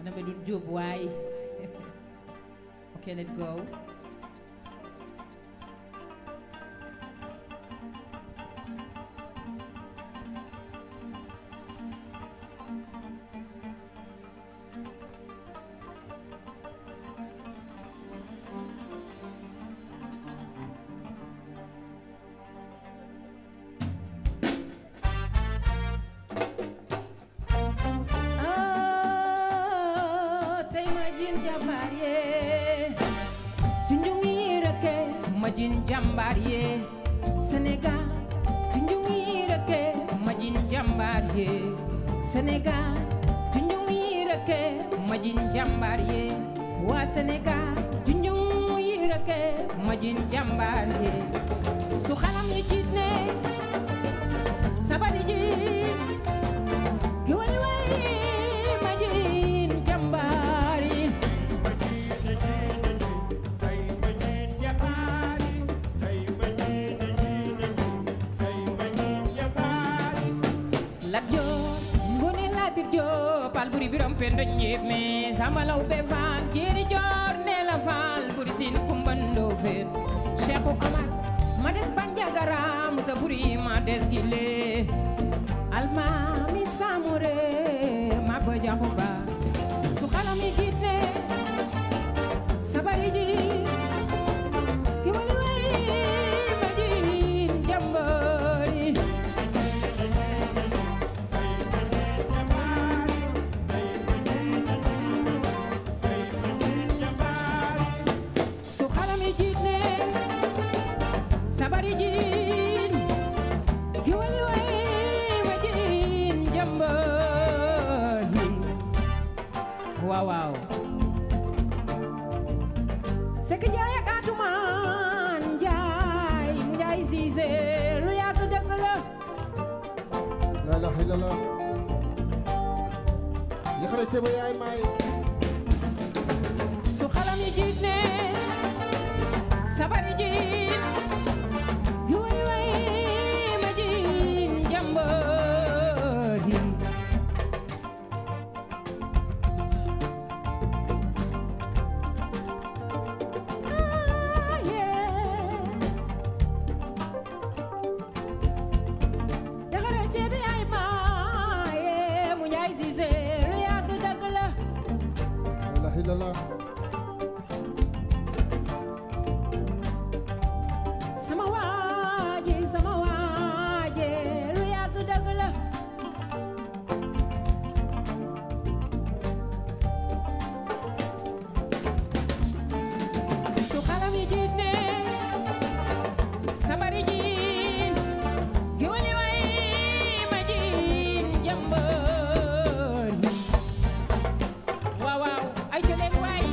ana Medoune Diop waay okay let's go. Majin jambar ye Sénégal junjungi reke majin jambar ye Sénégal junjungi reke majin jambar ye wa Sénégal junjungi reke majin jambar ye su xalam yi jitne sabari ji giwali way majin jambar ye pal buri biram pendo nyeme samalaw be fal jeri jor ne la fal buri sin kumbando fen Cheikh Omar mades banjagara musa buri mades gile alma mi samure ma baja khumba su khalami gitne sabari ji ki wali way majin jambari sabari jin giwali way majin jambari wow wow sek jaay ak atuman jaay Cissé lu yàgg dëgg la la ilaha illallah ya xara ci ba yaay may su xalam yi jiit ne sabari jin sama waaje lu yàgg dëgg la su xalam yi jiit ne sabari jiin giwali way majin jambër waaw waaw ay ci leen waay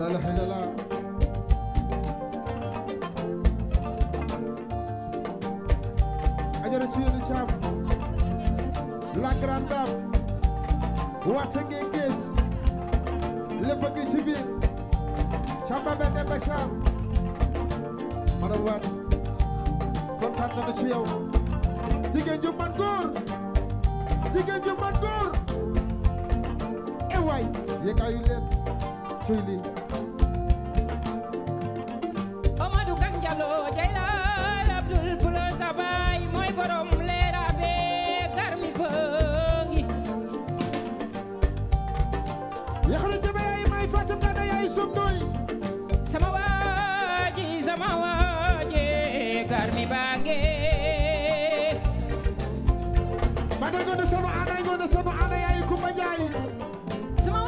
ilaha illallah. Ajaratu Yoni Thiam, la grande dame, wàcce ngeen gis lépp a ngi ci biir Thiamba Mbende Bachar madame Wat kontaan nañu ci yow jigéen ju man góor jigéen ju man góor e waay yegaayu leen suy lii Amadou Kan Jallo Jaylaan Abdul Pulo Sabay mooy borom leera be garmi bëngi yaxale jabe yaay may Fatim Dada yaay somnoy sama waaji garmi bange Mada ngoone sanu ana yaay Kumba Njaay sama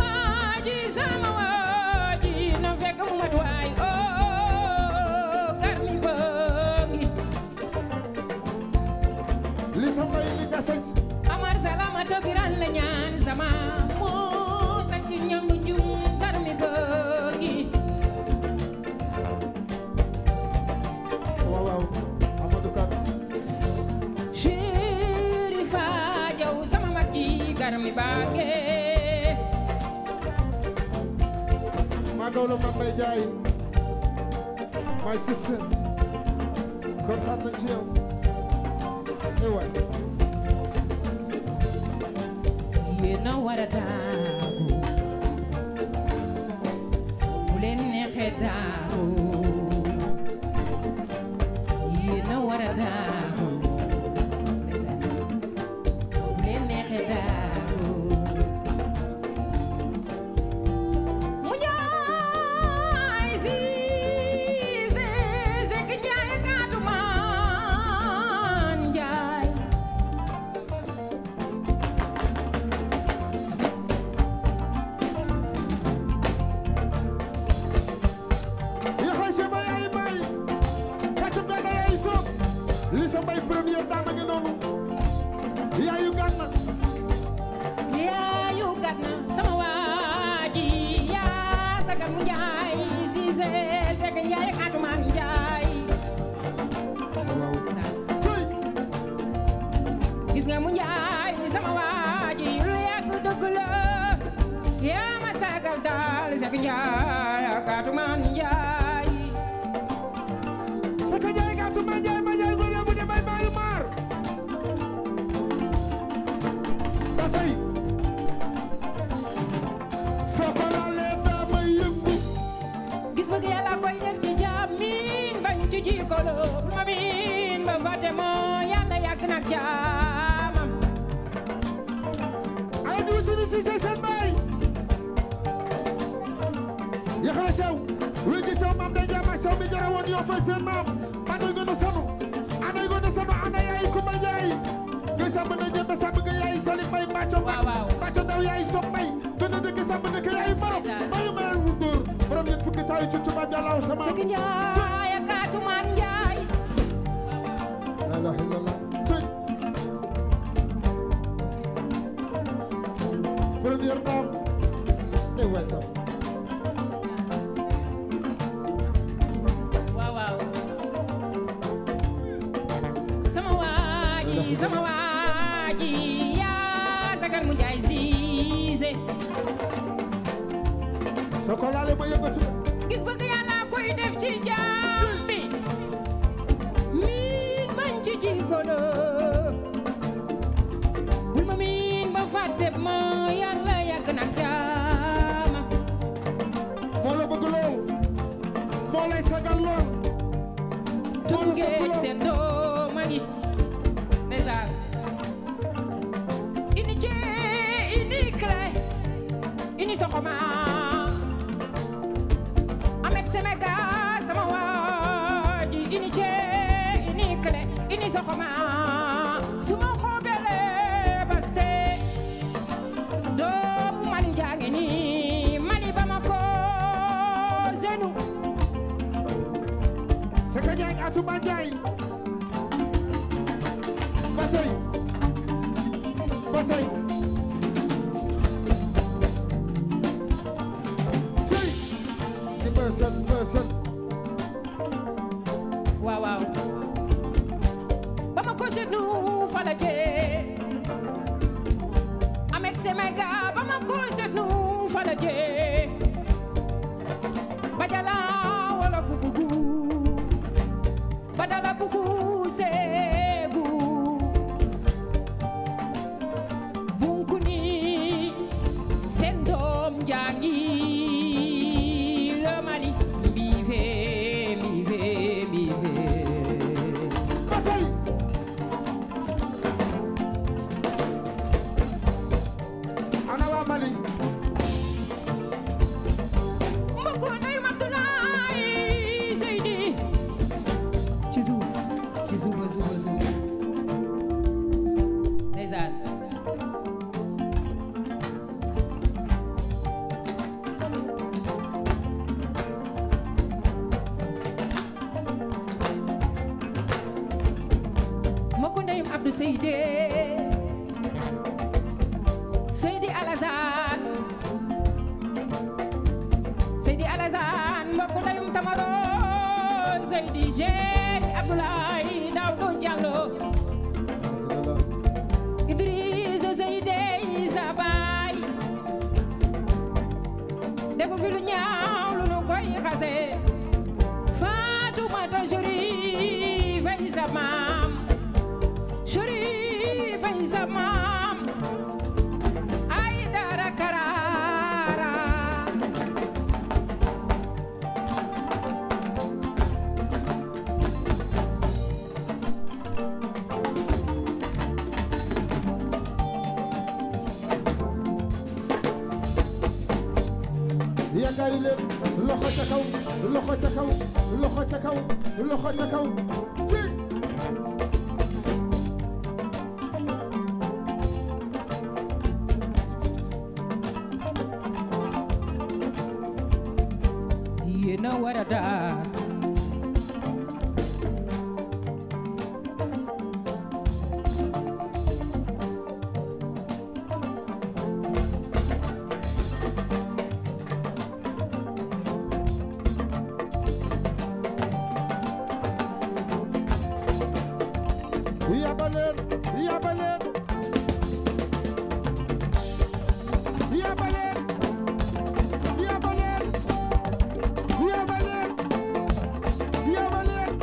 waaji na fekk mu mat waay garmi bëngi li sa mbay li nga sëñ Amar Salamata Biran la ñaan sama moo santi ñangu jum garmi bëngi waaw waaw Amadou Kan Chérifa Jaw sama mag ji garmi bange maa gawlo ma mbay jaay my sister kontaan nañ ci yow e waay yéena war a daagu bu leen neexee daagu yéena war a daagu bu leen neexee daagu mu njaay si sekk njaay ngaatu maan njaay yaxay sa mbay yaay may Fatim Dada yaay soom li sa mbay première dame ngi noonu yaayu Gana yaayu Gana sama waaji yaa sagal mu njaay siise sekk njaay ak atumaan njaay coy gis nga mu njaay sama waaji lu yàgg dëgg la yaa ma sagal daal sekk njaay ak atumaan njaay sa ka jaay gaatu ma jaay ngoone bu de bay baayu maar basay soo ko laalee daa may yëngu gis bëgg yàlla koy def ci jaam miin bañ ci jikolo bu ma miin ba fàtte moo yàlla yàgg nag jaamam ala di usini si seen bay yaxale sew wéegi sew maam day jaama sew mi jara woon yoo fay seen maam anay ngoone sanu ana yaay Kumba Njaay ngay sàmm na ñebe sàmm nga yaay Salim Mbay mbàcco waaw. ndaw yaay sopp mbay gën a dëgg sàmm nga ko yaay maram mayu mayal wu góor borom ñet fukki taayu ci tubaab yàlla aw sama sekk njaay ak atumaan njaay la ilaha illallah tey première dame e waay sax waaw sama waaji yaa sagal mu njaay siise soo ko laalee ma yëngatu gis bëgg yàlla koy def ci jaam bi miin bañ ci jikolo bul ma miin ba fàtte ma yàlla yàgg nag jaama moo la bëgg lool moo lay sagal lool moo la sopp tungeej lool seen dooma gi ndeysaan ini cee ini clé ini soxoma amet semega sama waaji ini cee ini clé ini soxoma suma xoobele baste doomu Mali jaange ni Mali Bamako zenu sa ka jaay Atuma Njaay basay tey bala je bajala wala fu bugu badala bugu segu bunkuni sendom jangi le mali mive ana waa Mali mbokk nay Abdoulaye Seydi ci suuf ndeysaan mbokk ndeyum Abdou Seydi Seydi Alassane mbokk ndeyum Tamaro Seydi Jeeri Abdoulaye Daouda Diallo Idrissa Seydi Issa Baye defu fi lu ñaaw lu nu koy xase Fatoumata Chérif ay sa maam Chérif ay sa maam ay dara Karara yàggaayu leen loxo ca kaw loxo ca kaw loxo ca kaw loxo ca kaw ci yéena wara daa yabaleen yabaleen yabaleen yabaleen yabaleen yabaleen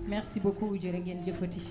merci beaucoup jërë ngeen jëfati